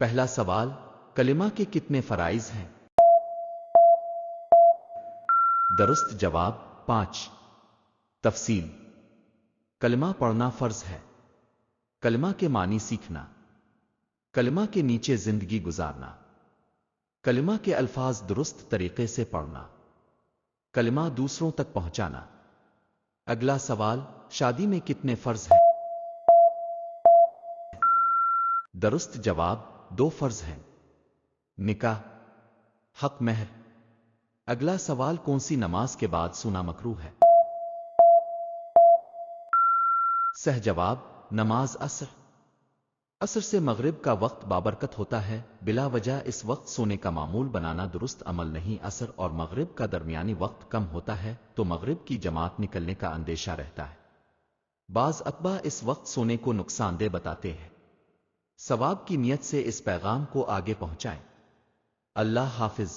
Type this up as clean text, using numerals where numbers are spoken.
پہلا سوال، کلمہ کے کتنے فرائض ہیں؟ درست جواب 5۔ تفصیل: کلمہ پڑھنا فرض ہے۔ کلمہ کے معنی سیکھنا، کلمہ کے نیچے زندگی گزارنا، کلمہ کے الفاظ درست طریقے سے پڑھنا، کلمہ دوسروں تک پہنچانا۔ اگلا سوال، شادی میں کتنے فرض ہیں؟ درست جواب 2 فرض ہیں: نکاح، حق مہر۔ اگلا سوال، کون سی نماز کے بعد سونا مکروہ ہے؟ صحیح جواب، نماز عصر۔ عصر سے مغرب کا وقت بابرکت ہوتا ہے، بلا وجہ اس وقت سونے کا معمول بنانا درست عمل نہیں۔ عصر اور مغرب کا درمیانی وقت کم ہوتا ہے تو مغرب کی جماعت نکلنے کا اندیشہ رہتا ہے۔ بعض اتباع اس وقت سونے کو نقصان دہ بتاتے ہیں۔ ثواب کی نیت سے اس پیغام کو آگے پہنچائیں۔ اللہ حافظ۔